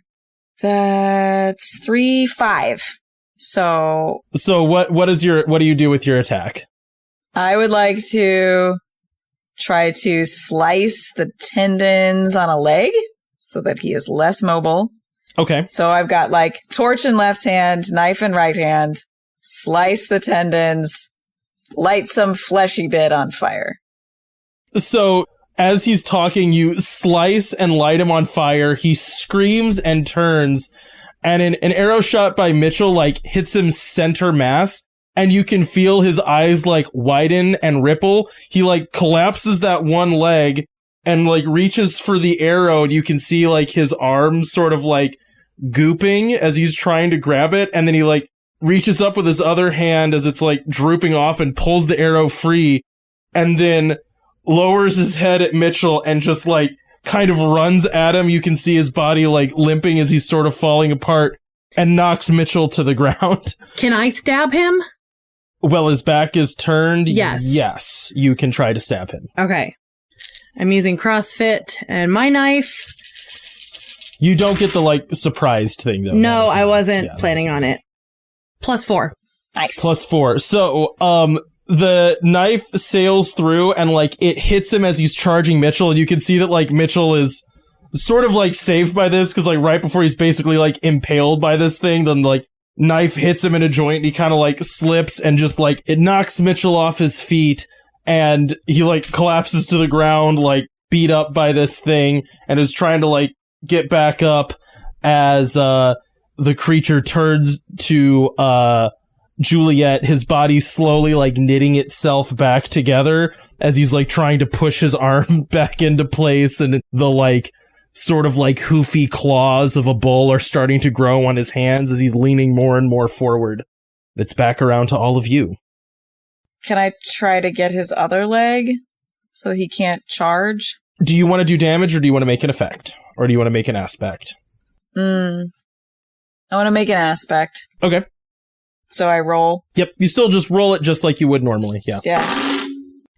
That's 3, 5. So what do you do with your attack? I would like to try to slice the tendons on a leg so that he is less mobile. Okay. So I've got like torch in left hand, knife in right hand, slice the tendons, light some fleshy bit on fire. So as he's talking, you slice and light him on fire. He screams and turns, and an arrow shot by Mitchell like hits him center mass, and you can feel his eyes like widen and ripple. He like collapses that one leg and like reaches for the arrow, and you can see like his arms sort of like gooping as he's trying to grab it, and then he like reaches up with his other hand as it's like drooping off and pulls the arrow free, and then lowers his head at Mitchell and just like kind of runs at him. You can see his body like limping as he's sort of falling apart, and knocks Mitchell to the ground. Can I stab him? Well, his back is turned. Yes. Yes, you can try to stab him. Okay. I'm using CrossFit and my knife. You don't get the like surprised thing though. No, I wasn't planning on it. +4. Nice. +4. So, the knife sails through and like it hits him as he's charging Mitchell, and you can see that like Mitchell is sort of like saved by this, because like right before he's basically like impaled by this thing, then like knife hits him in a joint and he kind of like slips, and just like it knocks Mitchell off his feet, and he like collapses to the ground like beat up by this thing, and is trying to like get back up as the creature turns to Juliet, his body slowly like knitting itself back together as he's like trying to push his arm back into place, and the like sort of like hoofy claws of a bull are starting to grow on his hands as he's leaning more and more forward. It's back around to all of you. Can I try to get his other leg so he can't charge? Do you want to do damage, or do you want to make an effect? Or do you want to make an aspect? I want to make an aspect. Okay. So I roll. Yep, you still just roll it just like you would normally, yeah. Yeah.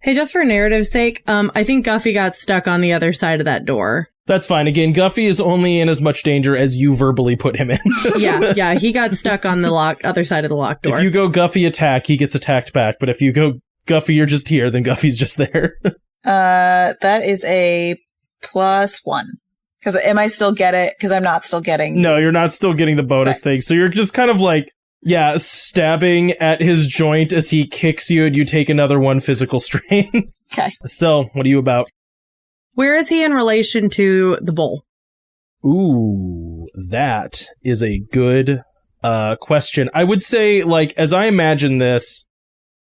Hey, just for narrative's sake, I think Guffy got stuck on the other side of that door. That's fine. Again, Guffy is only in as much danger as you verbally put him in. Yeah, he got stuck on the other side of the locked door. If you go Guffy attack, he gets attacked back. But if you go Guffy, you're just here, then Guffy's just there. That is a +1. Because am I still get it? Because I'm not still getting. No, you're not still getting the bonus thing. So you're just kind of like Yeah, stabbing at his joint as he kicks you and you take another one physical strain. Okay. Estelle, what are you about? Where is he in relation to the bowl? Ooh, that is a good question. I would say, like, as I imagine this,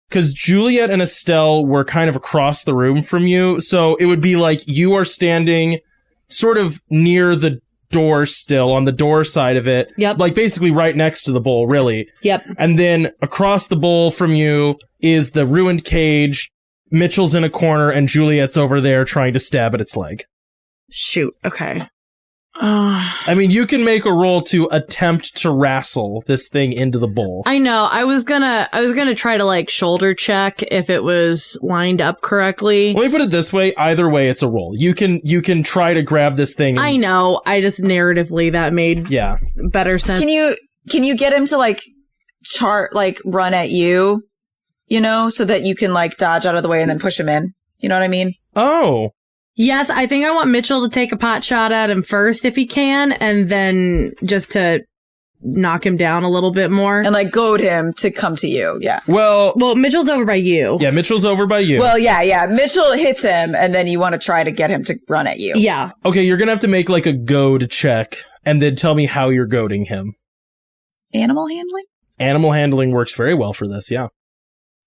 because Juliet and Estelle were kind of across the room from you, so it would be like you are standing sort of near the door still, on the door side of it. Yep. Like, basically right next to the bowl, really. Yep. And then across the bowl from you is the ruined cage. Mitchell's in a corner, and Juliet's over there trying to stab at its leg. Shoot. Okay. I mean, you can make a roll to attempt to wrestle this thing into the bowl. I know. I was gonna try to like shoulder check if it was lined up correctly. Let me put it this way. Either way, it's a roll. You can try to grab this thing. I know. I just narratively that made better sense. Can you get him to like run at you, so that you can like dodge out of the way and then push him in? You know what I mean? Oh. Yes, I think I want Mitchell to take a pot shot at him first if he can, and then just to knock him down a little bit more. And like goad him to come to you, yeah. Well, Mitchell's over by you. Yeah, Mitchell's over by you. Well, yeah. Mitchell hits him, and then you want to try to get him to run at you. Yeah. Okay, you're gonna have to make like a goad check, and then tell me how you're goading him. Animal handling? Animal handling works very well for this, yeah.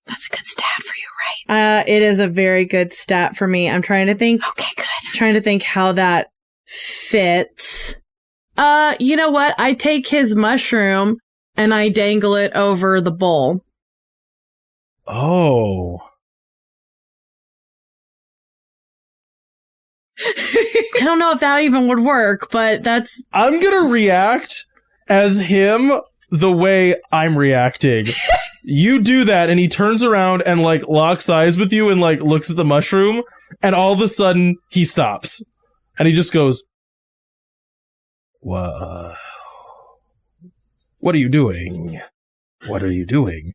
That's a good stat for you, right? It is a very good stat for me. I'm trying to think. Okay, good. Trying to think how that fits. You know what? I take his mushroom and I dangle it over the bowl. Oh. I don't know if that even would work, but that's... I'm gonna react as him the way I'm reacting. You do that, and he turns around and, like, locks eyes with you and, like, looks at the mushroom, and all of a sudden, he stops. And he just goes, What are you doing? What are you doing?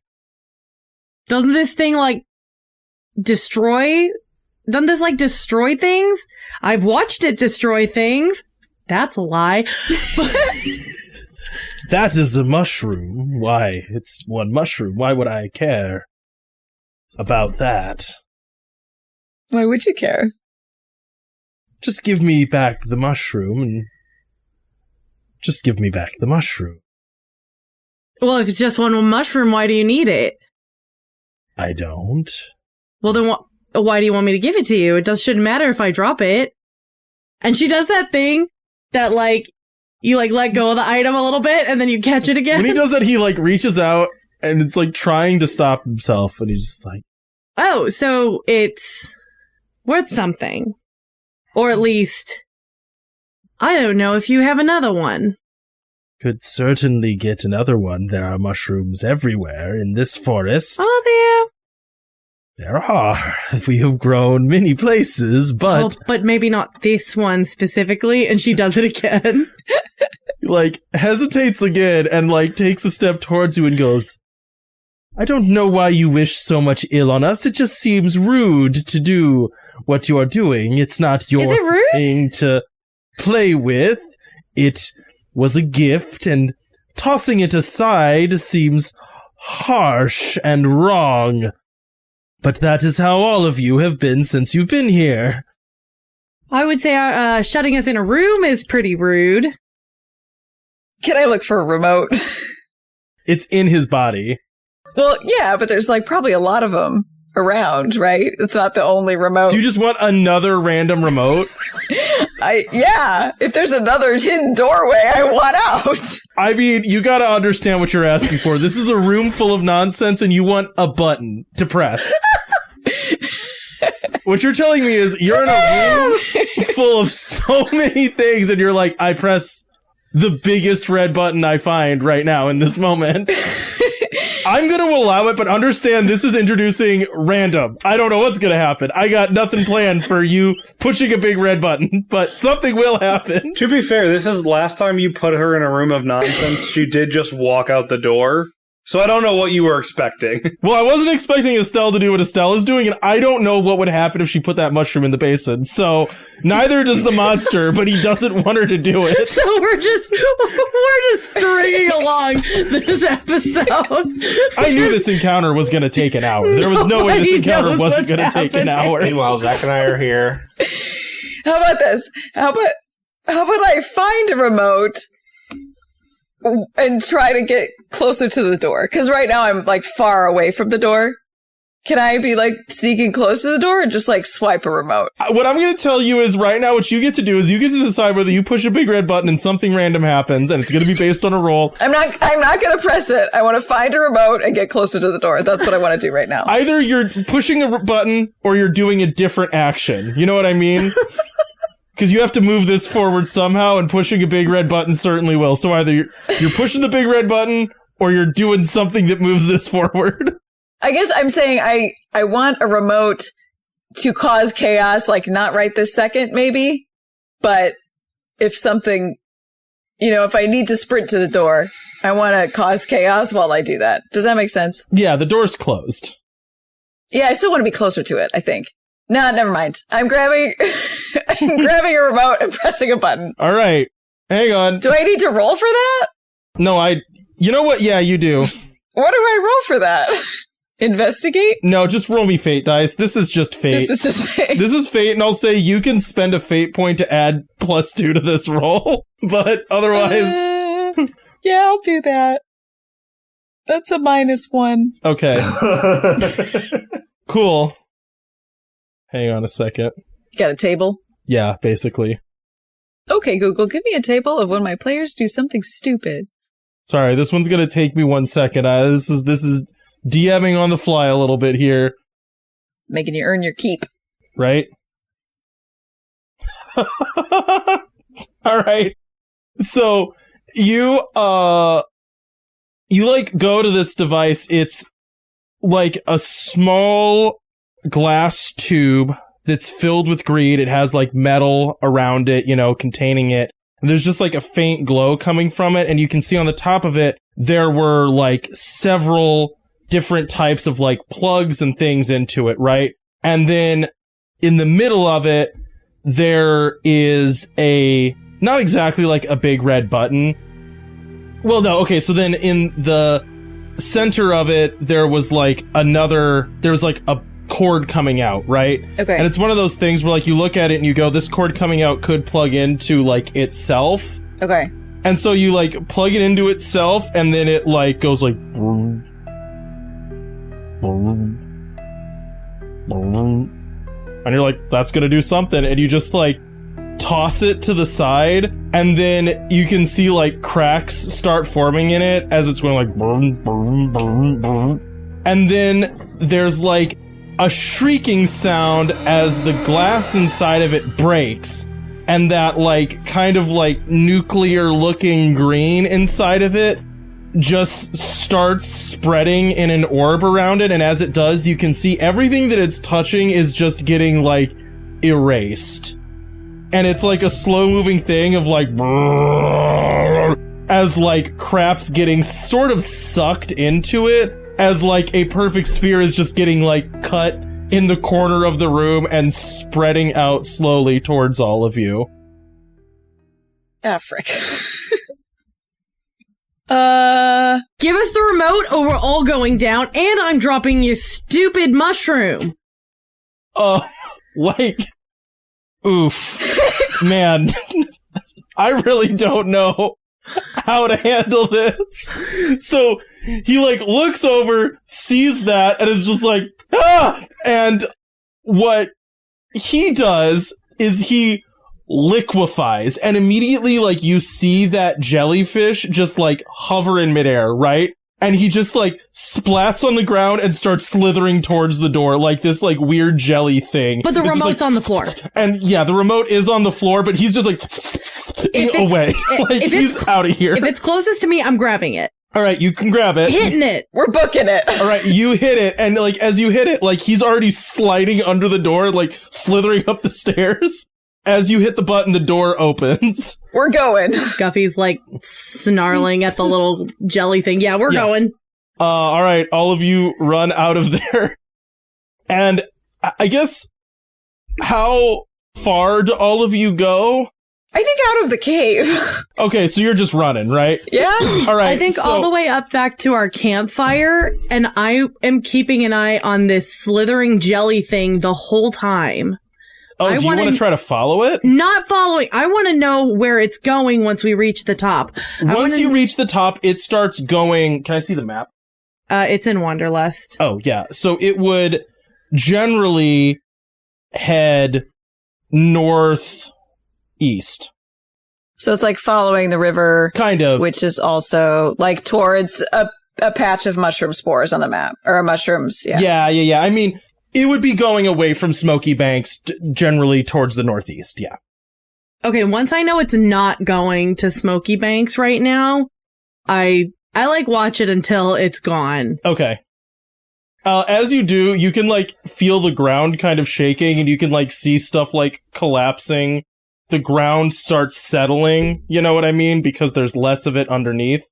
Doesn't this thing, like, destroy... Doesn't this, like, destroy things? I've watched it destroy things. That's a lie. That is a mushroom. Why? It's one mushroom. Why would I care about that? Why would you care? Just give me back the mushroom and just give me back the mushroom. Well, if it's just one mushroom, why do you need it? I don't. Well, then why do you want me to give it to you? It shouldn't matter if I drop it. And she does that thing that, like, you, like, let go of the item a little bit, and then you catch it again. When he does that, he, like, reaches out, and it's, like, trying to stop himself, and he's just like... Oh, so it's worth something. Or at least, I don't know if you have another one. Could certainly get another one. There are mushrooms everywhere in this forest. Oh, there. There are. We have grown many places, but... Oh, but maybe not this one specifically, and she does it again. Like, hesitates again and, like, takes a step towards you and goes, I don't know why you wish so much ill on us. It just seems rude to do what you are doing. It's not your thing to play with. It was a gift, and tossing it aside seems harsh and wrong. But that is how all of you have been since you've been here. I would say shutting us in a room is pretty rude. Can I look for a remote? It's in his body. Well, yeah, but there's like probably a lot of them around, right? It's not the only remote. Do you just want another random remote? Yeah. If there's another hidden doorway, I want out. I mean, you gotta understand what you're asking for. This is a room full of nonsense and you want a button to press. What you're telling me is you're in a room full of so many things and you're like, I press the biggest red button I find right now in this moment. I'm going to allow it, but understand this is introducing random. I don't know what's going to happen. I got nothing planned for you pushing a big red button, but something will happen. To be fair, this is last time you put her in a room of nonsense. She did just walk out the door. So I don't know what you were expecting. Well, I wasn't expecting Estelle to do what Estelle is doing, and I don't know what would happen if she put that mushroom in the basin. So neither does the monster, but he doesn't want her to do it. So we're just stringing along this episode. I knew this encounter was going to take an hour. There was no way this encounter wasn't going to take an hour. Meanwhile, Zach and I are here. How about this? How about I find a remote and try to get closer to the door? Because right now I'm like far away from the door. Can I be like sneaking close to the door and just like swipe a remote? What I'm going to tell you is right now what you get to do is you get to decide whether you push a big red button and something random happens, and it's going to be based on a roll. I'm not going to press it. I want to find a remote and get closer to the door. That's what I want to do right now. Either you're pushing a button or you're doing a different action. You know what I mean? Because you have to move this forward somehow, and pushing a big red button certainly will. So either you're pushing the big red button, or you're doing something that moves this forward. I guess I'm saying I want a remote to cause chaos, like not right this second, maybe. But if something, if I need to sprint to the door, I want to cause chaos while I do that. Does that make sense? Yeah, the door's closed. Yeah, I still want to be closer to it, I think. Nah, never mind. I'm grabbing a remote and pressing a button. All right. Hang on. Do I need to roll for that? No, you know what? Yeah, you do. What do I roll for that? Investigate? No, just roll me fate dice. This is just fate. This is just fate. This is fate, and I'll say you can spend a fate point to add +2 to this roll, but otherwise... yeah, I'll do that. That's a -1. Okay. Cool. Hang on a second. Got a table? Yeah, basically. Okay, Google, give me a table of when my players do something stupid. Sorry, this one's gonna take me 1 second. This is DMing on the fly a little bit here. Making you earn your keep. Right? Alright. So, you like, go to this device. It's like a small glass tube that's filled with greed. It has like metal around it, containing it. And there's just like a faint glow coming from it. And you can see on the top of it, there were like several different types of like plugs and things into it, right? And then in the middle of it, there is not exactly like a big red button. Well, no, okay, so then in the center of it, there was like a cord coming out, right? Okay. And it's one of those things where like you look at it and you go, this cord coming out could plug into like itself. Okay. And so you like plug it into itself, and then it like goes like and you're like, that's gonna do something, and you just like toss it to the side, and then you can see like cracks start forming in it as it's going like and then there's like a shrieking sound as the glass inside of it breaks, and that like kind of like nuclear looking green inside of it just starts spreading in an orb around it, and as it does, you can see everything that it's touching is just getting like erased. And it's like a slow moving thing of like as like crap's getting sort of sucked into it, as like a perfect sphere is just getting like cut in the corner of the room and spreading out slowly towards all of you. Ah, frick. Give us the remote or we're all going down, and I'm dropping you stupid mushroom. Like, oof. Man, I really don't know how to handle this. So he like looks over, sees that, and is just like, ah! And what he does is he liquefies, and immediately like you see that jellyfish just like hover in midair, right? And he just like splats on the ground and starts slithering towards the door like this like weird jelly thing. But the it's remote's like, on the floor. And yeah, the remote is on the floor, but he's just like away. Like he's out of here. If it's closest to me, I'm grabbing it. All right, you can grab it. Hitting it. We're booking it. All right, you hit it, and like as you hit it, like he's already sliding under the door, like slithering up the stairs. As you hit the button, the door opens. We're going. Guffy's like snarling at the little jelly thing. Yeah, we're going. All right, all of you run out of there. And I guess, how far do all of you go? I think out of the cave. Okay, so you're just running, right? Yeah. All right. I think all the way up back to our campfire, and I am keeping an eye on this slithering jelly thing the whole time. Oh, do you want to try to follow it? Not following. I want to know where it's going once we reach the top. Once you reach the top, it starts going... Can I see the map? It's in Wanderlust. Oh, yeah. So it would generally head northeast. So it's like following the river. Kind of. Which is also like towards a patch of mushroom spores on the map. Or mushrooms, yeah. Yeah. I mean, it would be going away from Smoky Banks, generally towards the northeast, yeah. Okay, once I know it's not going to Smoky Banks right now, I like watch it until it's gone. Okay. As you do, you can like feel the ground kind of shaking, and you can like see stuff like collapsing. The ground starts settling, you know what I mean? Because there's less of it underneath.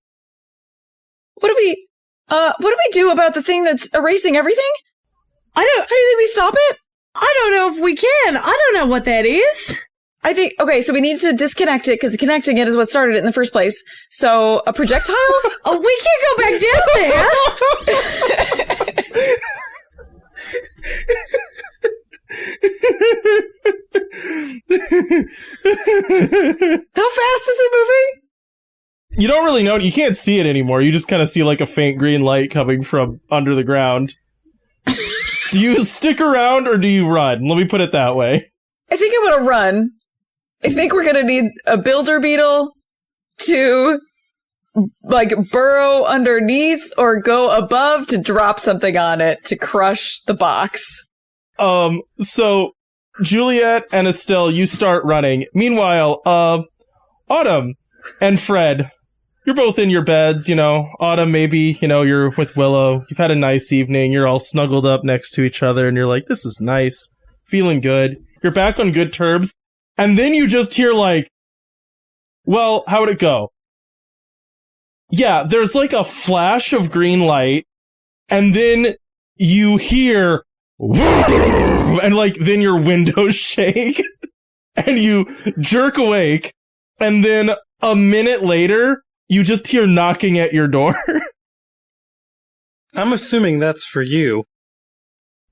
What do we do about the thing that's erasing everything? How do you think we stop it? I don't know if we can. I don't know what that is. I think, okay, so we need to disconnect it, because connecting it is what started it in the first place. So, a projectile? Oh, we can't go back down there! How fast is it moving? You don't really know. You can't see it anymore. You just kind of see like a faint green light coming from under the ground. Do you stick around or do you run? Let me put it that way. I think I'm gonna run. I think we're gonna need a builder beetle to like burrow underneath or go above to drop something on it to crush the box. So Juliet and Estelle, you start running. Meanwhile, Autumn and Fred, you're both in your beds, you know. Autumn, maybe, you know, you're with Willow. You've had a nice evening. You're all snuggled up next to each other, and you're like, this is nice. Feeling good. You're back on good terms. And then you just hear, like, well, how would it go? Yeah, there's, like, a flash of green light, and then you hear, and, like, then your windows shake, and you jerk awake, and then a minute later, you just hear knocking at your door. I'm assuming that's for you.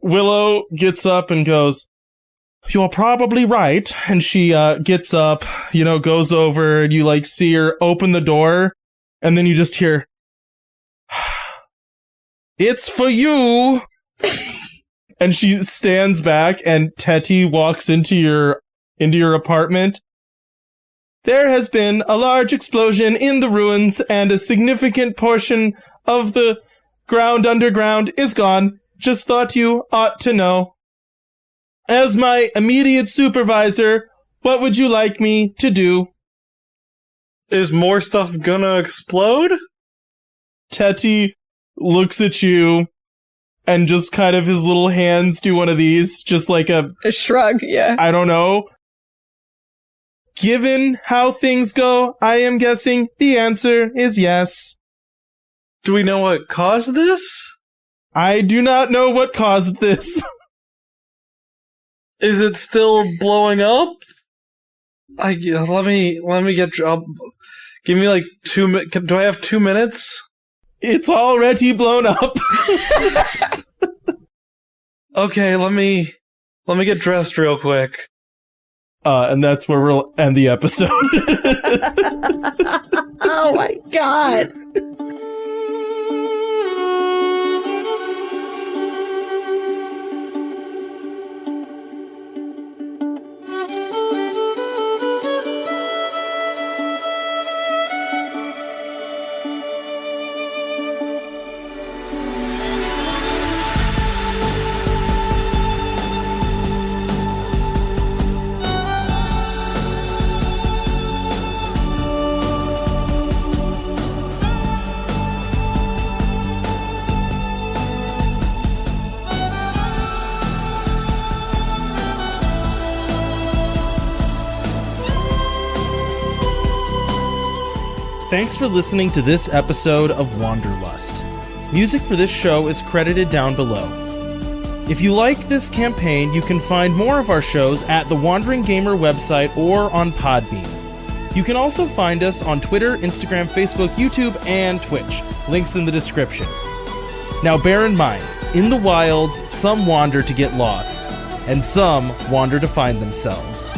Willow gets up and goes, you're probably right. And she gets up, you know, goes over, and you like see her open the door, and then you just hear, it's for you. And she stands back, and Teti walks into your apartment. There has been a large explosion in the ruins, and a significant portion of the ground underground is gone. Just thought you ought to know. As my immediate supervisor, what would you like me to do? Is more stuff gonna explode? Teti looks at you, and just kind of his little hands do one of these, just like a shrug, yeah. I don't know. Given how things go, I am guessing the answer is yes. Do we know what caused this? I do not know what caused this. Is it still blowing up? Let me get. Give me like 2 minutes. Do I have 2 minutes? It's already blown up. Okay, let me get dressed real quick. And that's where we'll end the episode. Oh my god. Thanks for listening to this episode of Wanderlust. Music for this show is credited down below. If you like this campaign, you can find more of our shows at the Wandering Gamer website or on Podbean. You can also find us on Twitter, Instagram, Facebook, YouTube, and Twitch. Links in the description. Now bear in mind, in the wilds, some wander to get lost, and some wander to find themselves.